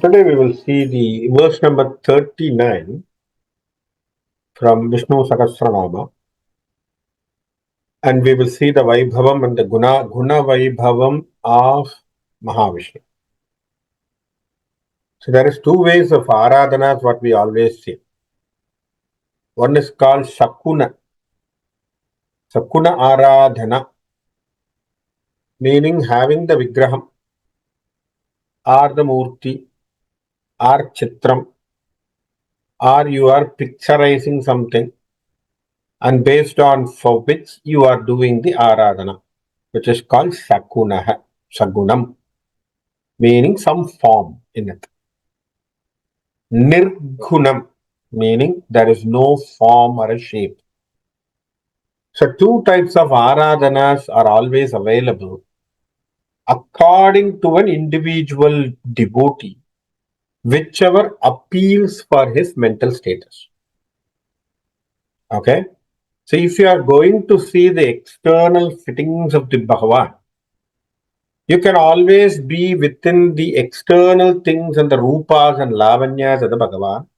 Today we will see the verse number 39 from Vishnu Sahasranamam, and we will see the Vaibhavam and the Guna Vaibhavam of Mahavishnu. So there is two ways of Aradhana, what we always see. One is called Sakuna Aradhana, meaning having the Vigraham or the Murti or Chitram, or you are picturizing something, and based on for which you are doing the Aradhana, which is called Sagunam, meaning some form in it. Nirgunam, meaning there is no form or a shape. So two types of Aradhanas are always available according to an individual devotee, whichever appeals for his mental status. Okay? So if you are going to see the external fittings of the Bhagavan, you can always be within the external things and the rupas and lavanyas of the Bhagavan.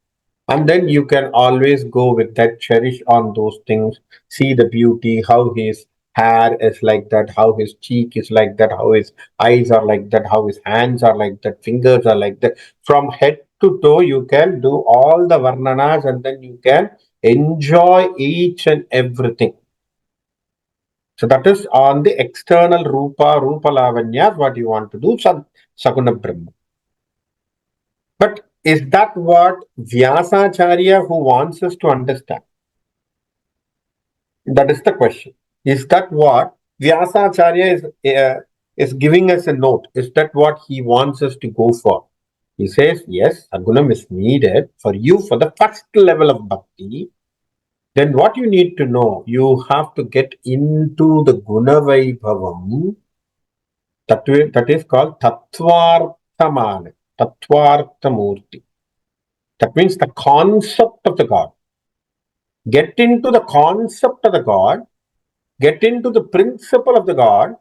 And then you can always go with that, cherish on those things, see the beauty, how his hair is like that, how his cheek is like that, how his eyes are like that, how his hands are like that, fingers are like that. From head to toe, you can do all the varnanas and then you can enjoy each and everything. So that is on the external rupa lavanya, what you want to do, Sakuna Brahma. But is that what Vyasacharya who wants us to understand? That is the question. Is that what Vyasacharya is giving us a note? Is that what he wants us to go for? He says, yes, Agunam is needed for you for the first level of bhakti. Then what you need to know, you have to get into the Guna Vaibhavam. That is called Tattvarthamana, Tattvarthamurti. That means the concept of the God. Get into the concept of the God, get into the principle of the God,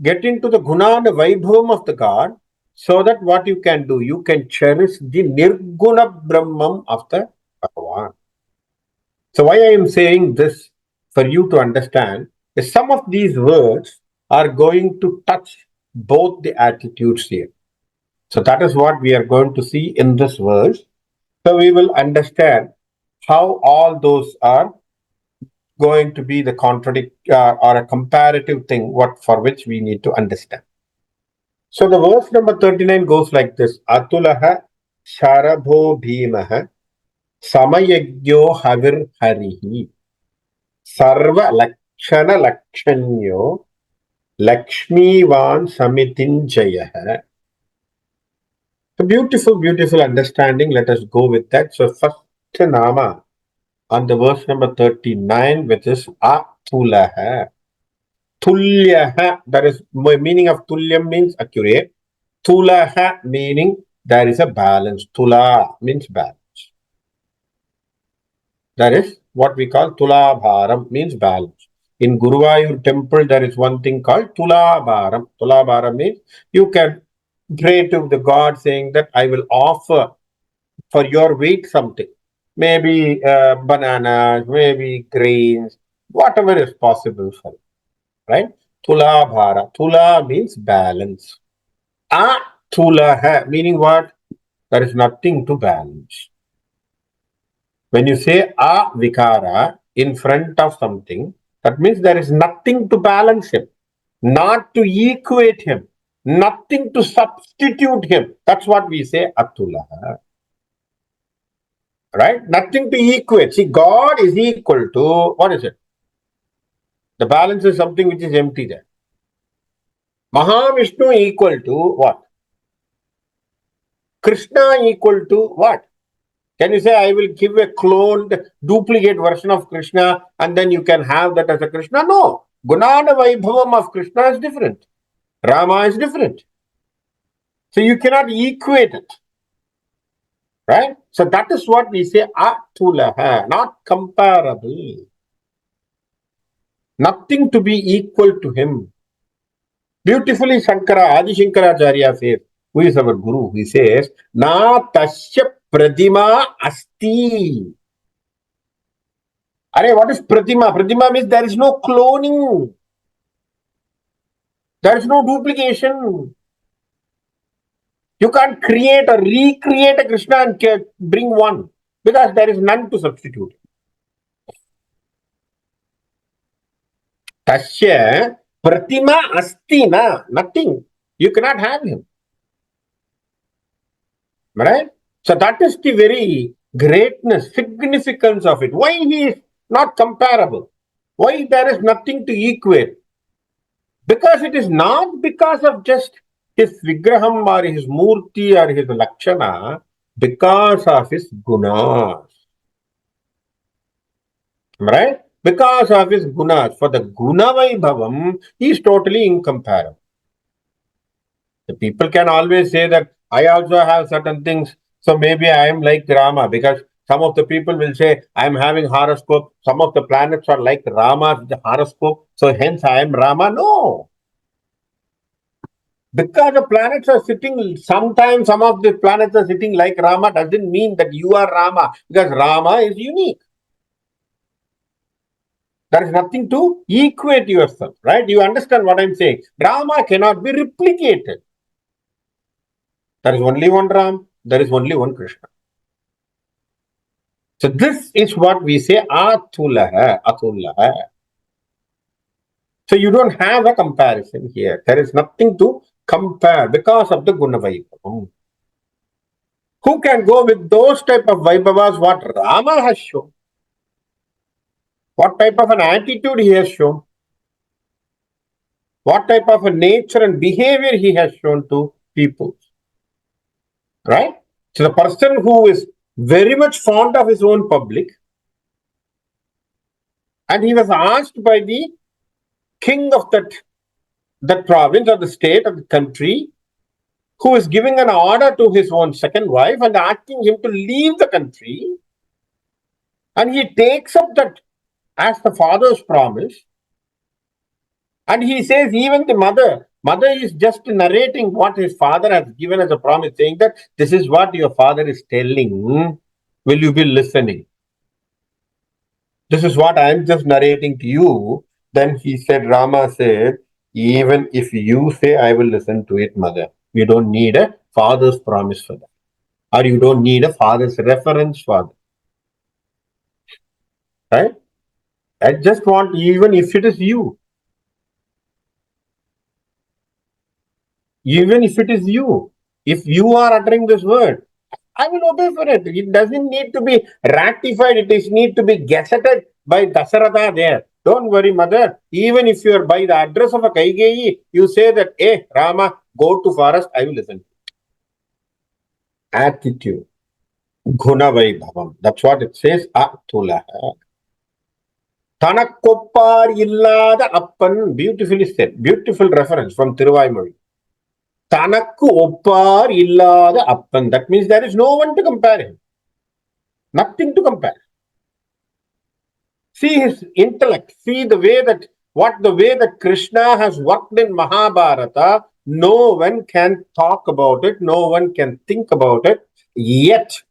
get into the Guna and Vaibhavam of the God, so that what you can do, you can cherish the Nirguna Brahman of the Bhagavan. So why I am saying this for you to understand is some of these words are going to touch both the attitudes here. So that is what we are going to see in this verse. So we will understand how all those are going to be the or a comparative thing for which we need to understand. So the verse number 39 goes like this: Atulaha Sharabho Bhimaha Samayagyo Havir Harihi Sarva Lakshana Lakshanyo Lakshmivan Samitinjayaha. So beautiful understanding. Let us go with that. So first Nama on the verse number 39, which is Atulaha. Tulyaha, that is meaning of Tulyam means accurate. Tulaha meaning there is a balance. Tula means balance. That is what we call Tula Bharam, means balance. In Guruvayur temple, there is one thing called Tula Bharam. Tula Bharam means you can pray to the God saying that I will offer for your weight something. Maybe bananas, maybe grains, whatever is possible for you. Right? Tula Bhara. Tula means balance. Tula hai, meaning what? There is nothing to balance. When you say a vikara in front of something, that means there is nothing to balance him, not to equate him, nothing to substitute him. That's what we say atula. Right? Nothing to equate. See, God is equal to, what is it? The balance is something which is empty there. Mahavishnu equal to what? Krishna equal to what? Can you say, I will give a cloned, duplicate version of Krishna and then you can have that as a Krishna? No. Gunana Vaibhavam of Krishna is different. Rama is different. So you cannot equate it. Right? So that is what we say, Atulaha, not comparable. Nothing to be equal to him. Beautifully Shankara, Adi Shankaracharya says, who is our Guru, he says, Na tasya pradima asti. Arey, what is pradima? Pradima means there is no cloning. There is no duplication. You can't create or recreate a Krishna and bring one because there is none to substitute. Tasya pratima asti na, nothing. You cannot have him. Right? So that is the very greatness, significance of it. Why he is not comparable? Why there is nothing to equate? Because it is not because of just his vigraham or his murti or his lakshana, because of his gunas. Right? Because of his gunas. For the guna vaibhavam, he is totally incomparable. The people can always say that I also have certain things, so maybe I am like Rama, because some of the people will say I am having horoscope, some of the planets are like Rama's horoscope, so hence I am Rama. No. Because the planets are sitting, sometimes some of the planets are sitting like Rama doesn't mean that you are Rama, because Rama is unique. There is nothing to equate yourself, right? You understand what I'm saying? Rama cannot be replicated. There is only one Ram, there is only one Krishna. So this is what we say Atulaha, Atulaha. So you don't have a comparison here. There is nothing to compare because of the Guna Vaibhavam. Who can go with those type of Vaibhavas what Rama has shown? What type of an attitude he has shown? What type of a nature and behavior he has shown to people? Right? So the person who is very much fond of his own public, and he was asked by the king of that province or the state or the country, who is giving an order to his own second wife and asking him to leave the country, and he takes up that as the father's promise, and he says even the mother is just narrating what his father has given as a promise, saying that this is what your father is telling, will you be listening? This is what I am just narrating to you. Then he said, Rama said, even if you say I will listen to it, mother, you don't need a father's promise for that. Or you don't need a father's reference for that. Right? I just want, even if it is you, even if it is you, if you are uttering this word, I will obey for it. It doesn't need to be ratified. It is need to be gazetted by Dasaratha there. Don't worry, mother. Even if you are by the address of a Kaigeyi, you say that, hey, Rama, go to forest, I will listen. Attitude. Guna Vaibhavam. That's what it says. Atulaha. Tanakoppar illada appan. Beautifully said. Beautiful reference from Thiruvaimozhi. Tanakku oppar illada appan. That means there is no one to compare him. Nothing to compare. See his intellect. See the way that Krishna has worked in Mahabharata. No one can talk about it. No one can think about it. Yet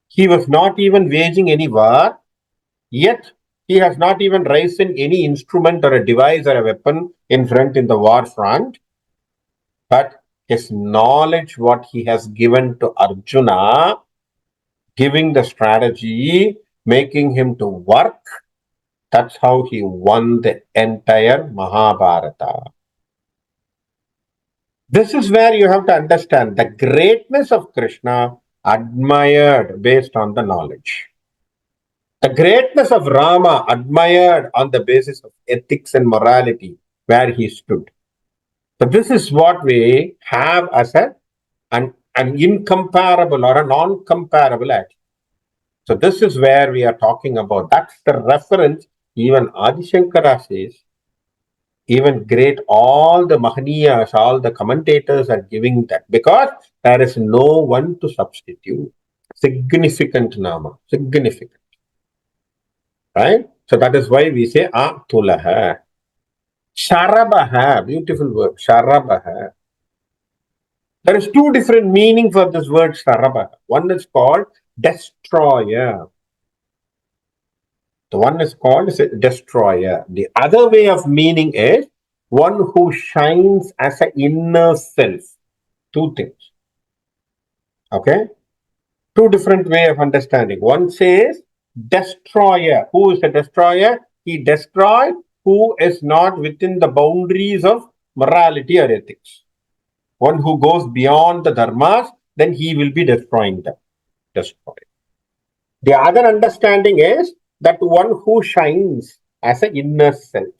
he was not even waging any war. Yet he has not even raised any instrument or a device or a weapon in front in the war front. But his knowledge, what he has given to Arjuna, giving the strategy, making him to work, that's how he won the entire Mahabharata. This is where you have to understand the greatness of Krishna admired based on the knowledge. The greatness of Rama admired on the basis of ethics and morality, where he stood. So this is what we have as an incomparable or a non-comparable attitude. So this is where we are talking about. That's the reference. Even Adi Shankara says, even great, all the Mahaniyas, all the commentators are giving that because there is no one to substitute. Significant Nama, significant. Right? So that is why we say Atulaha. Sharabaha, beautiful word, Sharabaha. There is two different meanings for this word Sarabha. One is called destroyer. The one is called destroyer. The other way of meaning is one who shines as an inner self. Two things. Okay? Two different way of understanding. One says destroyer. Who is a destroyer? He destroyed who is not within the boundaries of morality or ethics. One who goes beyond the dharmas, then he will be destroying them. Destroy. The other understanding is that one who shines as an inner self.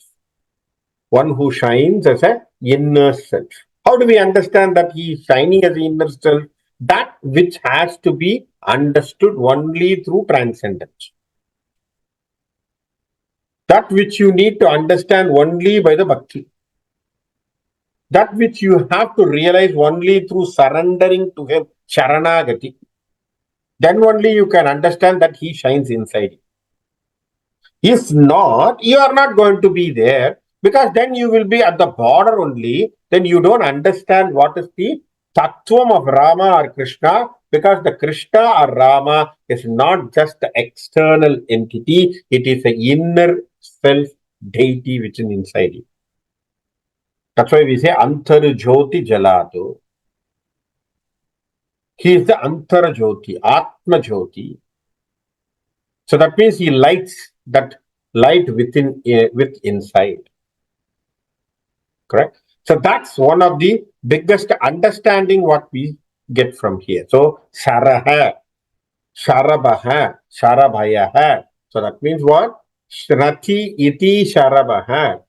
One who shines as an inner self. How do we understand that he is shining as an inner self? That which has to be understood only through transcendence. That which you need to understand only by the bhakti. That which you have to realize only through surrendering to him, sharanagati. Then only you can understand that he shines inside you. If not, you are not going to be there, because then you will be at the border only. Then you don't understand what is the tattvam of Rama or Krishna, because the Krishna or Rama is not just the external entity, it is the inner self deity which is inside you. That's why we say Antar Jyoti Jalatu. He is the Antara Jyoti, Atma Jyoti. So that means he lights that light within with inside. Correct? So that's one of the biggest understanding what we get from here. So Sharaha, Sharabaha, Sharabhayaha. So that means what? Shrati iti Sharabaha.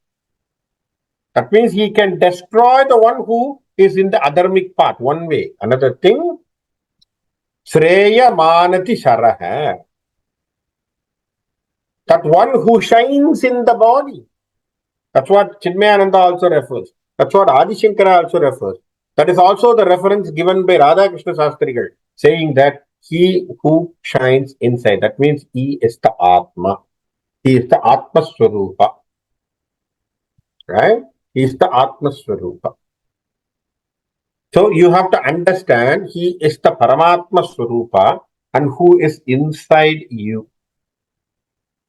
That means he can destroy the one who is in the adharmic path, one way. Another thing, Sreya Manati Sharaha. That one who shines in the body. That's what Chinmayananda also refers. That's what Adi Shankara also refers. That is also the reference given by Radhakrishna Shastrigal, saying that he who shines inside. That means he is the Atma. He is the Atma Swarupa. Right? He is the Atma Swarupa. So you have to understand he is the Paramatma Swarupa and who is inside you.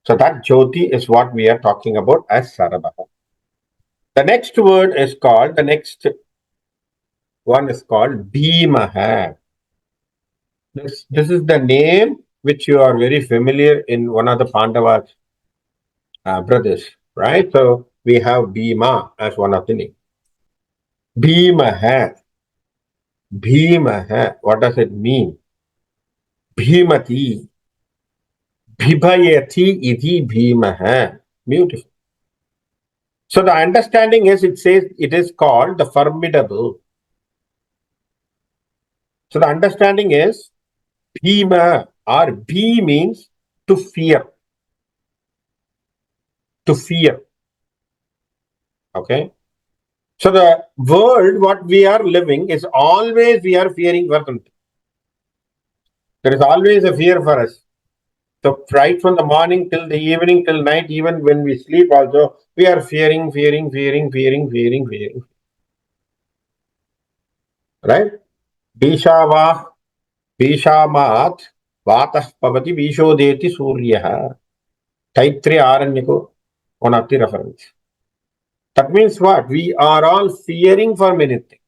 So that Jyoti is what we are talking about as Sarabha. The next word is called, the next one is called Bhimaha. This is the name which you are very familiar in one of the Pandavas brothers, right? So we have Bhima as one of the names. Bhimaha. Bhimaha. What does it mean? Bhimati. Bhibhayati iti Bhimaha. Beautiful. So the understanding is, it says it is called the formidable. So the understanding is Bhima, or Bhi means to fear. To fear. Okay. So the world, what we are living, is always we are fearing for something. There is always a fear for us. So right from the morning till the evening till night, even when we sleep also, we are fearing. Right? Bishava, Bishamat, Vatah Pavati, Bishodeti Surya. Taitri Aranyako, one of the reference. That means what? We are all fearing for many things.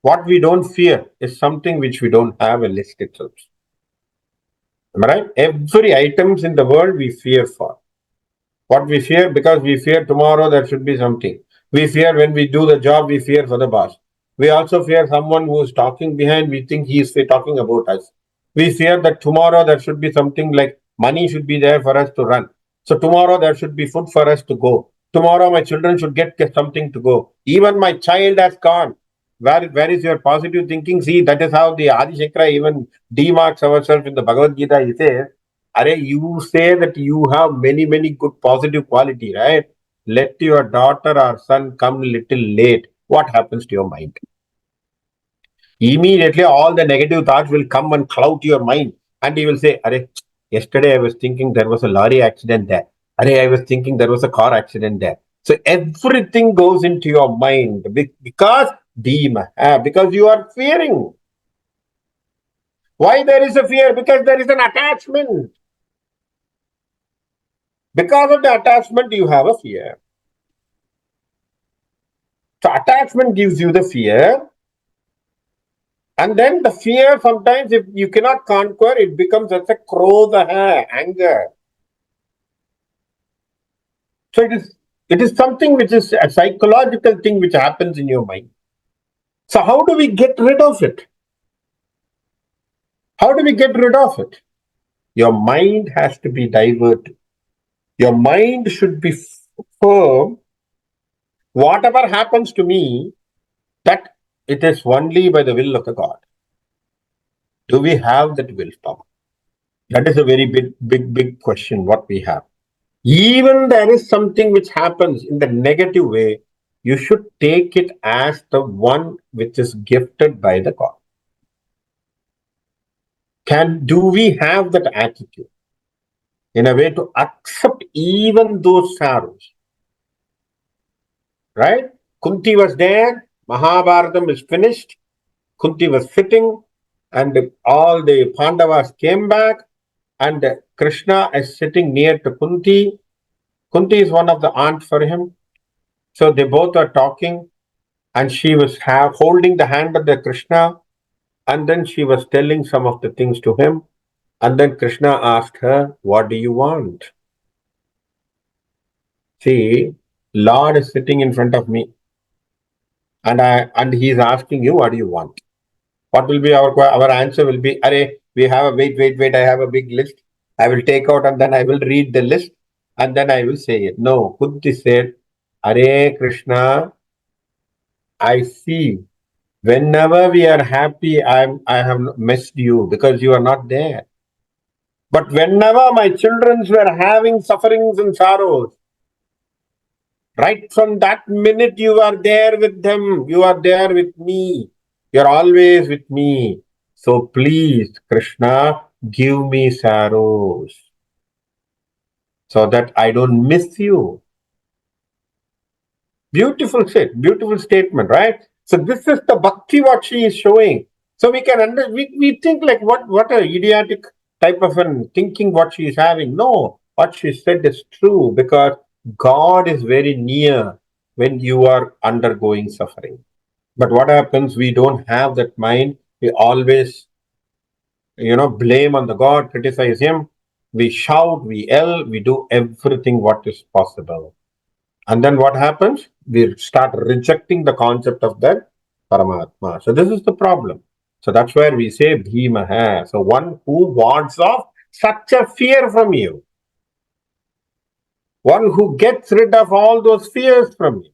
What we don't fear is something which we don't have a list itself. Am I right? Every items in the world we fear for. What we fear? Because we fear tomorrow there should be something. We fear when we do the job, we fear for the boss. We also fear someone who is talking behind, we think he is talking about us. We fear that tomorrow there should be something like money should be there for us to run. So tomorrow there should be food for us to go. Tomorrow my children should get something to go. Even my child has gone. Where is your positive thinking? See, that is how the Adi Shankara even demarks ourselves in the Bhagavad Gita. He says, Arey, you say that you have many good positive quality, right? Let your daughter or son come little late. What happens to your mind? Immediately, all the negative thoughts will come and cloud your mind. And you will say, Arey, yesterday I was thinking there was a lorry accident there. Arey, I was thinking there was a car accident there. So everything goes into your mind because Dhimaha, because you are fearing. Why there is a fear? Because there is an attachment. Because of the attachment, you have a fear. So attachment gives you the fear. And then the fear, sometimes if you cannot conquer, it becomes as a krodha, anger. So it is something which is a psychological thing which happens in your mind. So how do we get rid of it? How do we get rid of it? Your mind has to be diverted. Your mind should be firm. Whatever happens to me, that it is only by the will of the God. Do we have that willpower? That is a very big question what we have. Even there is something which happens in the negative way, you should take it as the one which is gifted by the God. Do we have that attitude in a way to accept even those sorrows? Right? Kunti was there, Mahabharatam is finished, Kunti was sitting, and all the Pandavas came back, and Krishna is sitting near to Kunti. Kunti is one of the aunts for him. So they both are talking, and she was holding the hand of the Krishna, and then she was telling some of the things to him. And then Krishna asked her, "What do you want?" See, Lord is sitting in front of me, and he's asking you, "What do you want?" What will be our answer? Will be, "Arey, we have a wait. I have a big list. I will take out and then I will read the list, and then I will say it." No, Kunti said, "Arey Krishna, I see. Whenever we are happy, I have missed you because you are not there. But whenever my children were having sufferings and sorrows, right from that minute you are there with them. You are there with me. You are always with me. So please, Krishna, give me sorrows so that I don't miss you." Beautiful statement, right? So this is the bhakti what she is showing. So we can we think like what a idiotic type of an thinking what she is having. No, what she said is true because God is very near when you are undergoing suffering. But what happens? We don't have that mind. We always, blame on the God, criticize him. We shout, we yell, we do everything what is possible. And then what happens? We start rejecting the concept of that Paramatma. So this is the problem. So that's where we say Bhimaha. So one who wards off such a fear from you. One who gets rid of all those fears from you.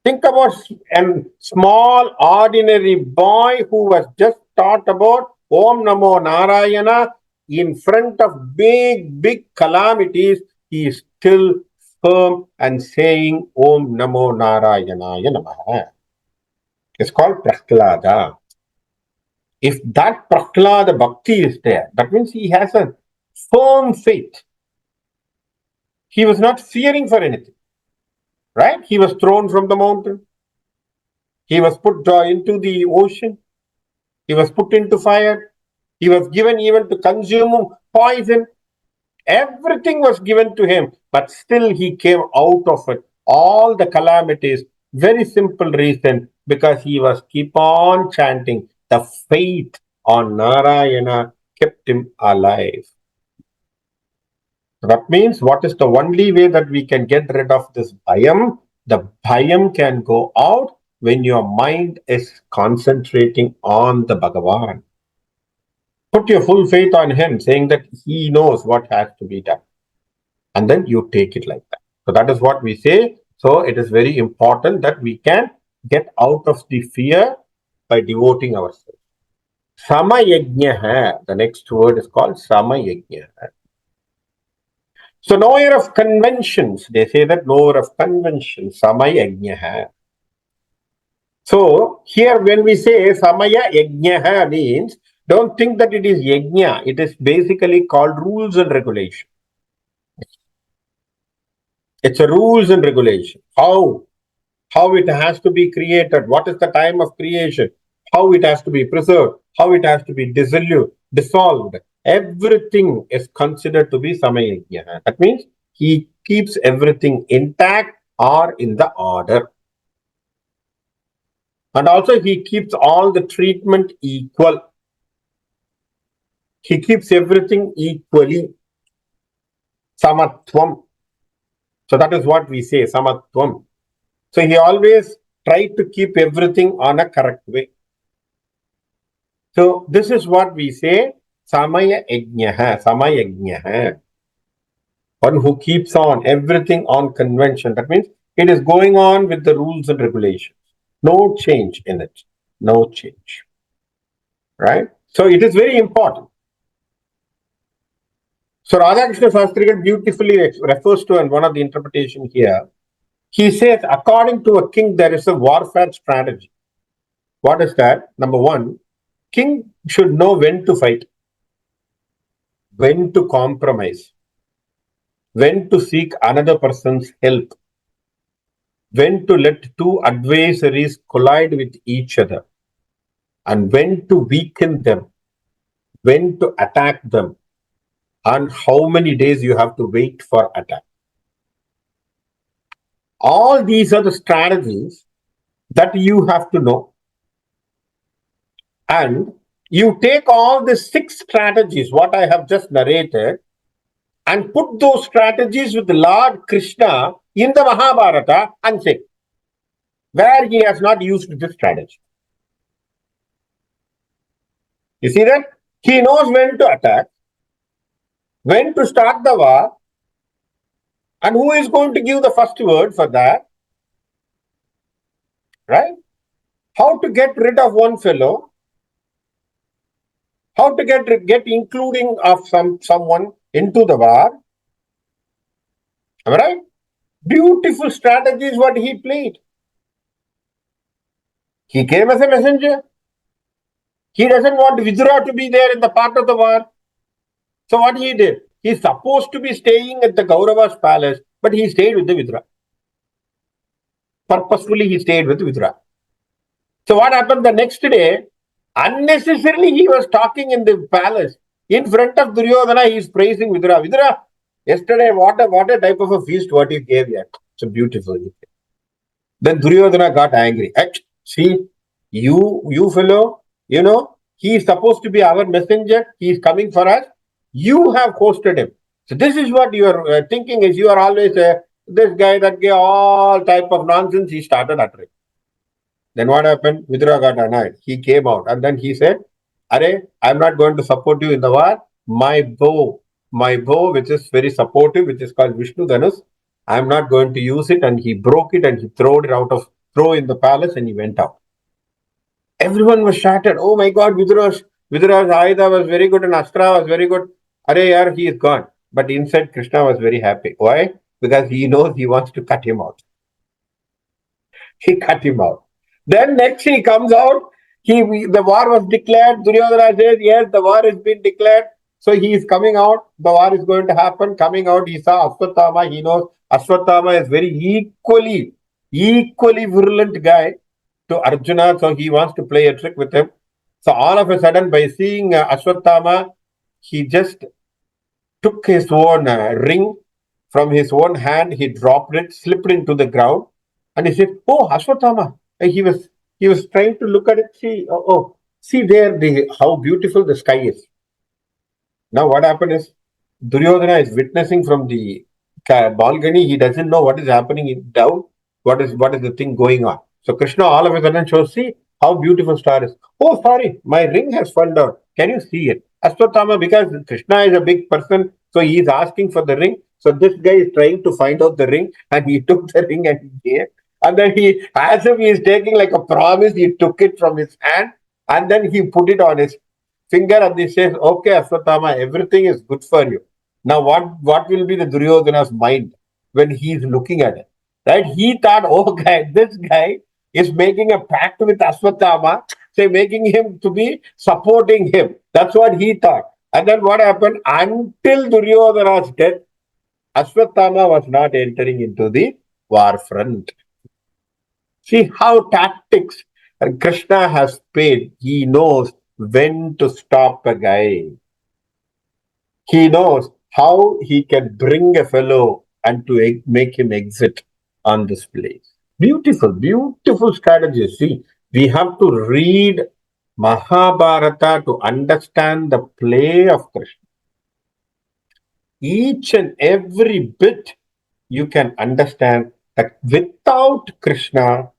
Think about a small ordinary boy who was just taught about Om Namo Narayana in front of big calamities. He is still firm and saying Om Namo Narayana Namaha. It's called Prahlada. If that Prahlada Bhakti is there, that means he has a firm faith. He was not fearing for anything. Right? He was thrown from the mountain. He was put into the ocean. He was put into fire. He was given even to consume poison. Everything was given to him, but still he came out of it. All the calamities, very simple reason, because he was keep on chanting. The faith on Narayana kept him alive. That means what is the only way that we can get rid of this bhayam? The bhayam can go out when your mind is concentrating on the Bhagavan. Put your full faith on him, saying that he knows what has to be done. And then you take it like that. So that is what we say. So it is very important that we can get out of the fear by devoting ourselves. Samayajna, the next word is called Samayajna. So knower of conventions, they say that knower of conventions, Samayajna. So here when we say Samaya Yajna means, don't think that it is Yajna. It is basically called rules and regulation. It's a rules and regulation. How? how it has to be created, what is the time of creation, how it has to be preserved, how it has to be dissolved. Everything is considered to be Samayajna. That means he keeps everything intact or in the order. And also he keeps all the treatment equal. He keeps everything equally. Samatvam. So that is what we say, Samatvam. So he always tried to keep everything on a correct way. So this is what we say, Samaya Yajnaha, Samaya Yajnaha. One who keeps on everything on convention. That means it is going on with the rules and regulations. No change in it. No change. Right? So it is very important. So Radhakrishna Shastrigal beautifully refers to, and one of the interpretation here, he says, according to a king, there is a warfare strategy. What is that? Number one, king should know when to fight, when to compromise, when to seek another person's help, when to let two adversaries collide with each other, and when to weaken them, when to attack them, and how many days you have to wait for attack. All these are the strategies that you have to know. And you take all the 6 strategies, what I have just narrated, and put those strategies with Lord Krishna in the Mahabharata and say, where he has not used this strategy. You see that? He knows when to attack, when to start the war, and who is going to give the first word for that, right? How to get rid of one fellow, how to get including of someone into the war. Am I right? Beautiful strategies what he played. He came as a messenger. He doesn't want Vidura to be there in the part of the war. So what he did? He's supposed to be staying at the Kaurava's palace, but he stayed with the Vidura. Purposefully he stayed with Vidura. So what happened the next day? Unnecessarily he was talking in the palace. In front of Duryodhana, he is praising Vidura. Vidura, yesterday what a type of a feast what you gave here. So beautiful. Then Duryodhana got angry. See, you fellow, he is supposed to be our messenger. He is coming for us. You have hosted him. So this is what you are thinking is you are always this guy, that guy, all type of nonsense he started uttering. Then what happened? Vidura got annoyed. He came out and then he said, Are, I'm not going to support you in the war. My bow, which is very supportive, which is called Vishnu Dhanus, I'm not going to use it. And he broke it and he throw in the palace and he went out. Everyone was shattered. Oh my God, Vidura's Ayuda was very good and Astra was very good. Are, yaar, he is gone. But inside, Krishna was very happy. Why? Because he knows he wants to cut him out. He cut him out. Then next he comes out. The war was declared. Duryodhana says, yes, the war has been declared. So he is coming out. The war is going to happen. Coming out, he saw Ashwatthama. He knows Ashwatthama is very equally virulent guy to Arjuna. So he wants to play a trick with him. So all of a sudden, by seeing Ashwatthama, he just took his own ring from his own hand. He dropped it, slipped into the ground. And he said, "Oh, Ashwatthama." And he was trying to look at it. See there, how beautiful the sky is. Now what happened is, Duryodhana is witnessing from the balcony. He doesn't know what is happening down. What is the thing going on? So Krishna all of a sudden shows, see how beautiful star is. Oh, sorry, my ring has fallen down. Can you see it? Ashwatthama, because Krishna is a big person, so he is asking for the ring. So this guy is trying to find out the ring, and he took the ring and he gave. And then as if he is taking like a promise, he took it from his hand and then he put it on his finger and he says, okay, Ashwatthama, everything is good for you. Now, what will be the Duryodhana's mind when he is looking at it? Right? He thought, this guy is making a pact with Ashwatthama, say making him to be supporting him. That's what he thought. And then what happened? Until Duryodhana's death, Ashwatthama was not entering into the war front. See how tactics Krishna has paid. He knows when to stop a guy. He knows how he can bring a fellow and to make him exit on this place. Beautiful, beautiful strategy. See, we have to read Mahabharata to understand the play of Krishna. Each and every bit you can understand that without Krishna,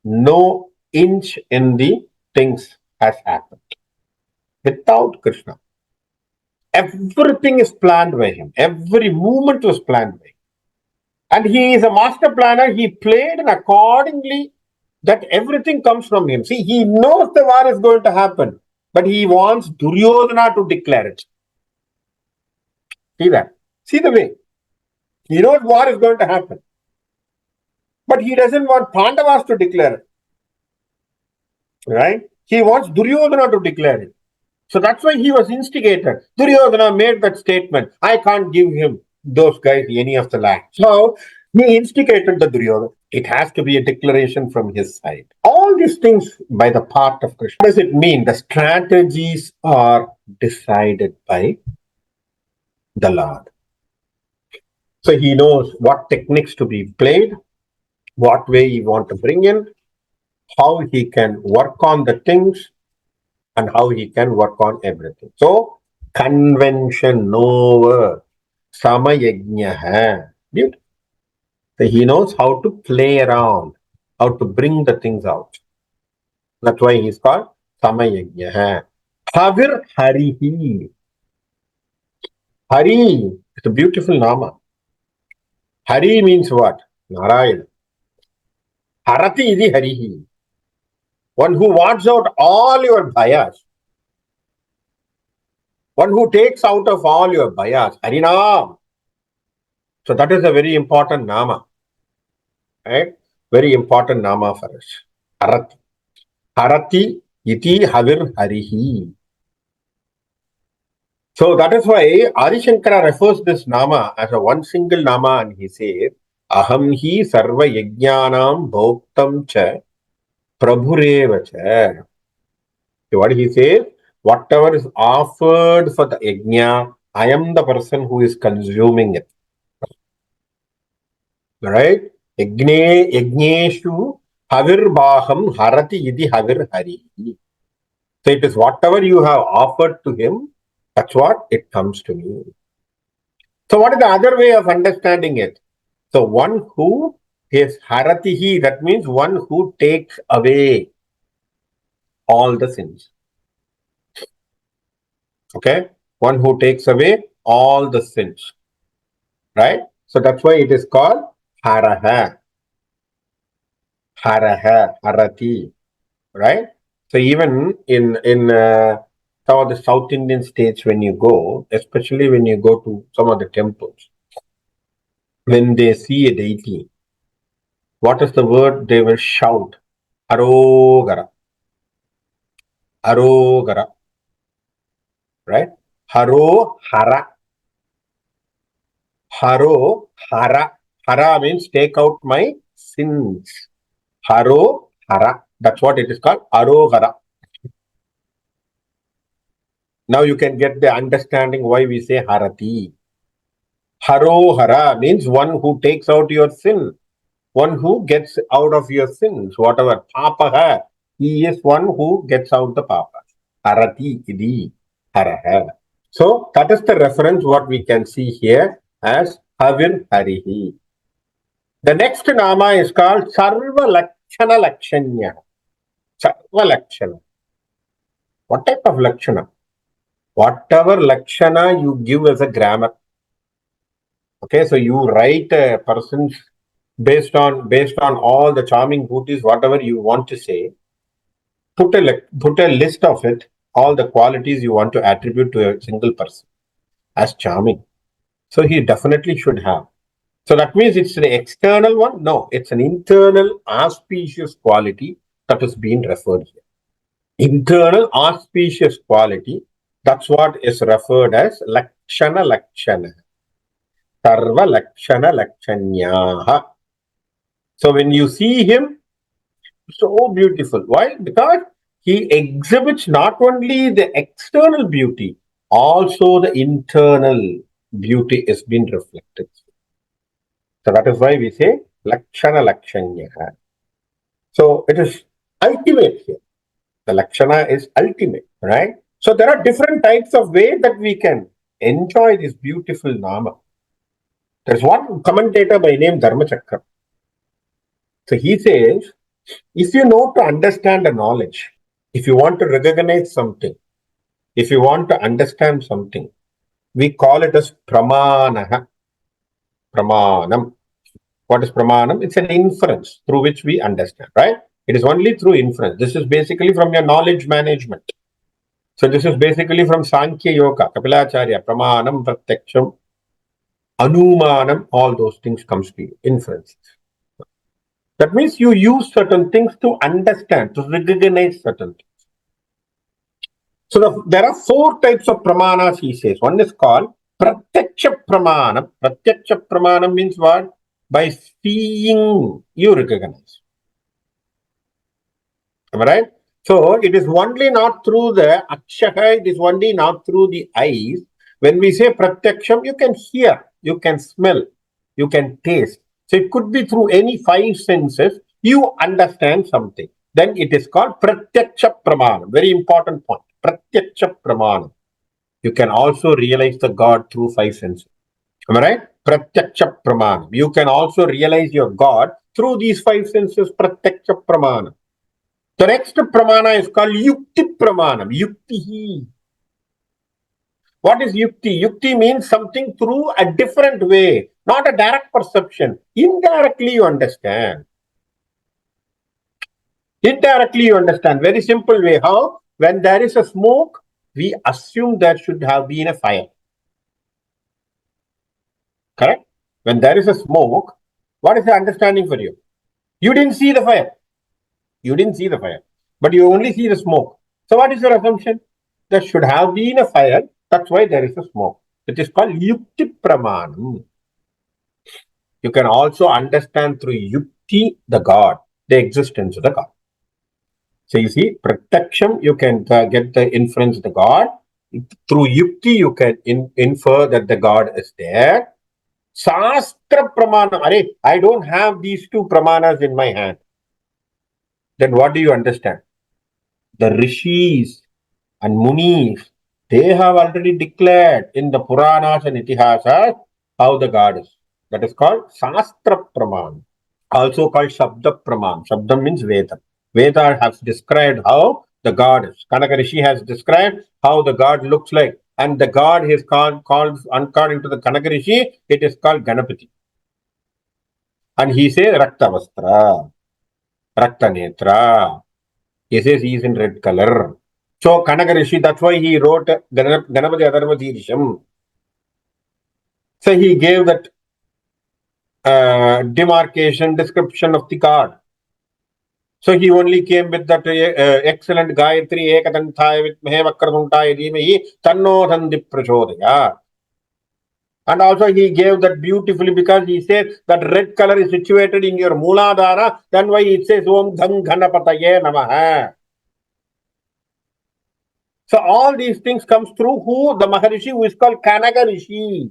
no inch in the things has happened. Without Krishna, everything is planned by him. Every movement was planned by him. And he is a master planner. He played and accordingly that everything comes from him. See, he knows the war is going to happen, but he wants Duryodhana to declare it. See that? See the way. He knows war is going to happen, but he doesn't want Pandavas to declare it. Right? He wants Duryodhana to declare it. So that's why he was instigated. Duryodhana made that statement. I can't give him those guys any of the land. So he instigated the Duryodhana. It has to be a declaration from his side. All these things by the part of Krishna. What does it mean? The strategies are decided by the Lord. So he knows what techniques to be played, what way he want to bring in, how he can work on the things, and how he can work on everything. So convention over samayajna. So he knows how to play around, how to bring the things out. That's why he's called samayajna. Havir Harihi. Hari is a beautiful nama. Hari means what? Narayana. Harati idi Harihi. One who wards out all your bhayas. One who takes out of all your bhayas. Harinam. So that is a very important nama. Right? Very important nama for us. Harati. Harati iti havir harihi. So that is why Adi Shankara refers this nama as a one single nama and he says, Aham hi sarva yajnanam bhoktam cha prabhureva cha. So what he says, whatever is offered for the yajna, I am the person who is consuming it. Right? Yajneshu havirbaham harati idi havir harihi. So it is whatever you have offered to him, that's what it comes to me. So what is the other way of understanding it? So one who is haratihi, that means one who takes away all the sins. Okay? One who takes away all the sins. Right? So that's why it is called haraha. Haraha, harati. Right? So even in some of the South Indian states, when you go, especially when you go to some of the temples, when they see a deity, what is the word they will shout? Arogara. Arogara. Right? Haro hara. Haro hara. Hara means take out my sins. Haro hara. That's what it is called. Arogara. Now you can get the understanding why we say harati. Harohara means one who takes out your sin, one who gets out of your sins, whatever. Papaha, he is one who gets out the papas. Harati idi haraha. So that is the reference what we can see here as Havir Harihi. The next nama is called Sarva Lakshana Lakshanya. Sarva Lakshana. What type of Lakshana? Whatever Lakshana you give as a grammar. Okay, so you write a person's based on all the charming booties, whatever you want to say. Put a list of it, all the qualities you want to attribute to a single person as charming. So he definitely should have. So that means it's an external one. No, it's an internal auspicious quality that is being referred here. Internal auspicious quality. That's what is referred as Lakshana Lakshana. Sarva Lakshana Lakshanyaha. So when you see him, So beautiful. Why? Because he exhibits not only the external beauty, also the internal beauty is being reflected. So that is why we say Lakshana Lakshanya. So it is ultimate here. The Lakshana is ultimate, right? So there are different types of ways that we can enjoy this beautiful Nama. There's one commentator by name Dharmachakra. So he says, if you know to understand a knowledge, if you want to recognize something, if you want to understand something, we call it as pramanaha, pramanam. What is pramanam? It's an inference through which we understand, right? It is only through inference. This is basically from your knowledge management. So this is basically from Sankhya Yoga, Kapilacharya, pramanam, pratyaksham, anumanam, all those things comes to you, inference. That means you use certain things to understand, to recognize certain things. So there are four types of pramanas, he says. One is called pratyaksha pramanam. Pratyaksha pramanam means what? By seeing, you recognize. Am I right? So it is only not through the akshaha, it is only not through the eyes. When we say pratyaksham, you can hear, you can smell, you can taste. So it could be through any five senses, you understand something. Then it is called pratyaksha pramanam. Very important point. Pratyaksha pramanam. You can also realize the God through five senses. Am I right? Pratyaksha pramanam. You can also realize your God through these five senses. Pratyaksha pramanam. The next pramana is called yukti pramanam. Yukti. What is yukti? Yukti means something through a different way, not a direct perception. Indirectly you understand. Indirectly you understand. Very simple way. How? When there is a smoke, we assume there should have been a fire. Correct? When there is a smoke, what is the understanding for you? You didn't see the fire. You didn't see the fire, but you only see the smoke. So what is your assumption? There should have been a fire. That's why there is a smoke. It is called yukti pramanam. You can also understand through yukti the God, the existence of the God. So you see, pratyaksham, you can get the inference of the God. Through yukti, you can infer that the God is there. Shastra pramana. I don't have these two pramanas in my hand. Then what do you understand? The rishis and munis, they have already declared in the Puranas and Itihasas how the God is. That is called Shastra Praman, also called Shabda Praman. Shabda means Veda. Veda has described how the God is. Kanaka Rishi has described how the God looks like. And the God is called according to the Kanaka Rishi, it is called Ganapati. And he says Raktavastra, Raktanetra. He says he is in red color. So Kanaka Rishi, that's why he wrote Ganapati Adharmadhirisham. So he gave that demarcation, description of the God. So he only came with that excellent Gayatri Ekadanthaya with Mahevakradhuntaya Dhimahi Tanno Sandhi Prachodaya. And also he gave that beautifully because he said that red color is situated in your Mooladhara. Then why it says Om Dham Ghanapataye Namaha. So all these things comes through who? The Maharishi who is called Kanaka Rishi.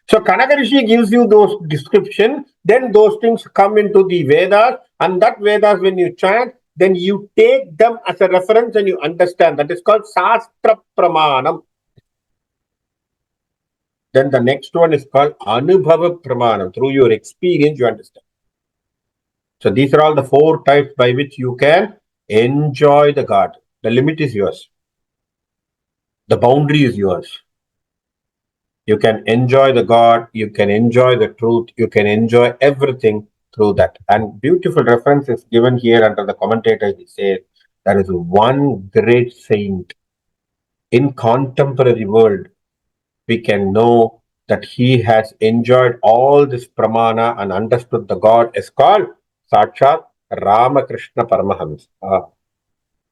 So Kanaka Rishi gives you those description, then those things come into the Vedas, and that Vedas when you chant, then you take them as a reference and you understand. That is called Shastra Pramanam. Then the next one is called Anubhava Pramanam. Through your experience, you understand. So these are all the four types by which you can enjoy the God. The limit is yours. The boundary is yours. You can enjoy the God, you can enjoy the truth, you can enjoy everything through that. And beautiful reference is given here under the commentator. He says there is one great saint in contemporary world. We can know that he has enjoyed all this pramana and understood the God is called Sakshat Ramakrishna Paramahamsa.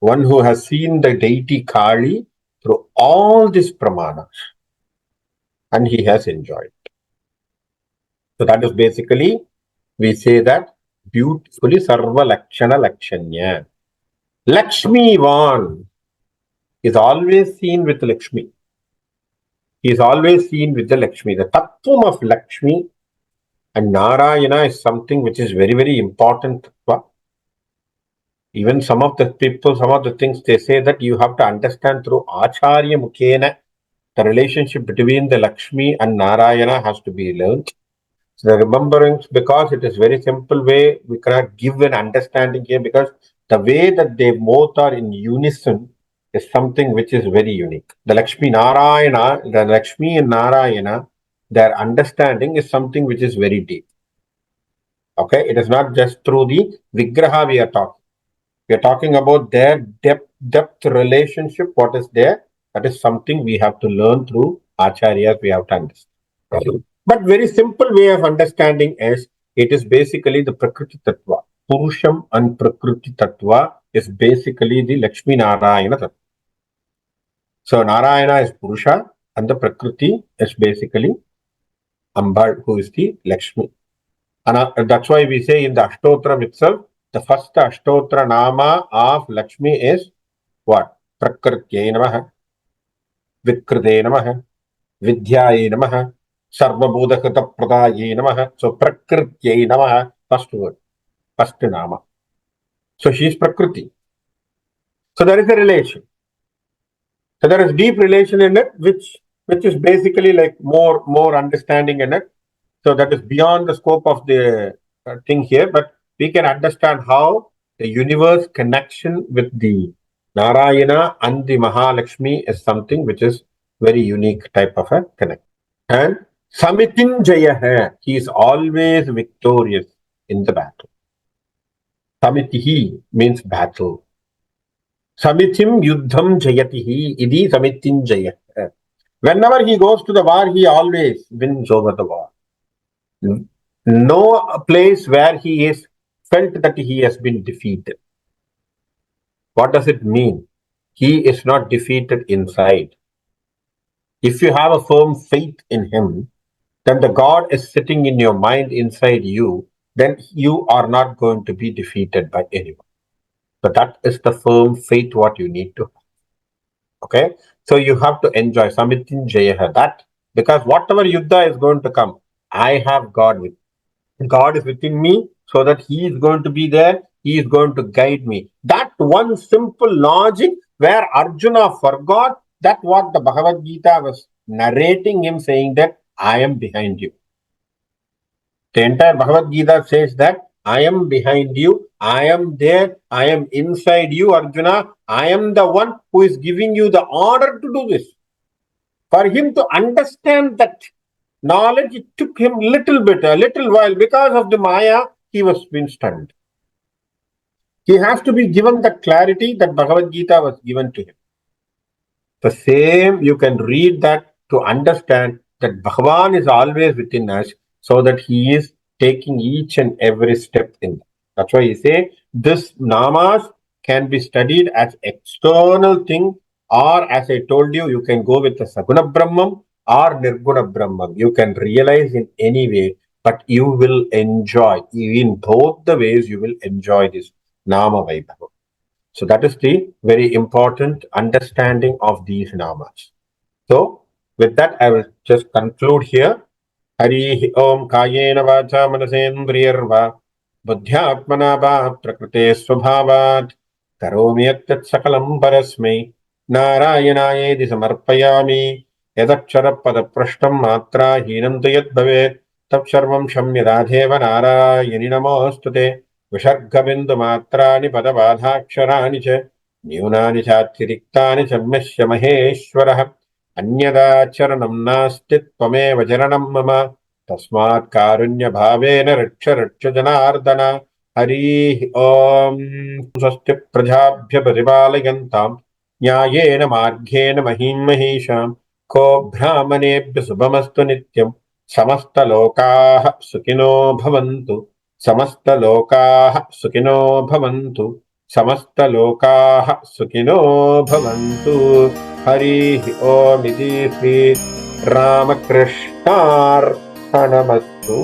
One who has seen the deity Kali through all these pramanas and he has enjoyed. So that is basically, we say that beautifully Sarva Lakshana Lakshanya. Lakshmivan is always seen with Lakshmi. He is always seen with the Lakshmi. The Tattvam of Lakshmi and Narayana is something which is very, very important. Even some of the people, some of the things they say that you have to understand through Acharya Mukhena, the relationship between the Lakshmi and Narayana has to be learned. So the remembrance, because it is very simple way, we cannot give an understanding here because the way that they both are in unison is something which is very unique. The Lakshmi and Narayana, their understanding is something which is very deep. Okay, it is not just through the Vigraha we are talking. We are talking about their depth relationship, what is there. That is something we have to learn through Acharyas, we have to understand. But very simple way of understanding is, it is basically the Prakriti Tattva. Purusham and Prakriti Tattva is basically the Lakshmi Narayana Tattva. So Narayana is Purusha and the Prakriti is basically Ambal, who is the Lakshmi. And that's why we say in the Ashtotram itself, the first Ashtotra Nama of Lakshmi is what? Prakrityai Namaha, Vikrite Namaha, Vidhyaye Namaha, Sarvabodhakata Pradaye Namaha. So Prakrityai Namaha, first word, first Nama. So she is Prakriti. So there is a relation. So there is deep relation in it, which is basically like more understanding in it. So that is beyond the scope of the thing here, but we can understand how the universe connection with the Narayana and the Mahalakshmi is something which is very unique type of a connection. And Samitinjaya, he is always victorious in the battle. Samitihi means battle. Samitim yuddham jayatihi, idi Samitinjaya. Whenever he goes to the war, he always wins over the war. No place where he is felt that he has been defeated. What does it mean? He is not defeated inside. If you have a firm faith in him, then the God is sitting in your mind inside you, then you are not going to be defeated by anyone. But that is the firm faith what you need to have. Okay? So you have to enjoy Samitin Jayaha, that because whatever Yuddha is going to come, I have God with me. God is within me, so that He is going to be there, He is going to guide me. That one simple logic where Arjuna forgot that what the Bhagavad Gita was narrating him, saying that I am behind you. The entire Bhagavad Gita says that I am behind you, I am there, I am inside you, Arjuna. I am the one who is giving you the order to do this. For him to understand that knowledge, it took him a little while. Because of the Maya, he was been stunned. He has to be given the clarity that Bhagavad Gita was given to him. The same, you can read that to understand that Bhagavan is always within us, so that he is taking each and every step in that. That's why he say this namas can be studied as external thing, or as I told you, you can go with the Saguna Brahman or Nirguna Brahman. You can realize in any way, but you will enjoy. In both the ways, you will enjoy this Nama Vaibhava. So that is the very important understanding of these namas. So with that, I will just conclude here. Hari Om Kayena Vacha Manasendriyarva Buddhyatmana Va Prakrite Swabhavat Karomi Yat Sakalam Parasmai Narayanaye Samarpayami Yadakshara Pada Prashtam Matra Hinam Tuyat Bhavet Tat Sarvam Shamya Radheva Narayani Namostute Vishargabindu Matrani Padavadhaksharani Cha Nyunani Chatiriktaनि Chammesya Maheshwarah अन्यदाचरणं नास्ति त्वमेव चरणं मम तस्मात् कारुण्यभावेन रक्ष रक्ष जनार्दन हरिः ॐ स्वस्ति प्रजाभ्य परिपालयन्तां न्यायेन मार्गेण महीं महिषां को ब्राह्मणेभ्य शुभमस्तु नित्यं समस्तलोकाः सुखिनो भवन्तु समस्तलोकाः सुखिनो भवन्तु समस्तलोकाः सुखिनो भवन्तु हरिः ॐ इति श्री रामकृष्णार्पणमस्तु।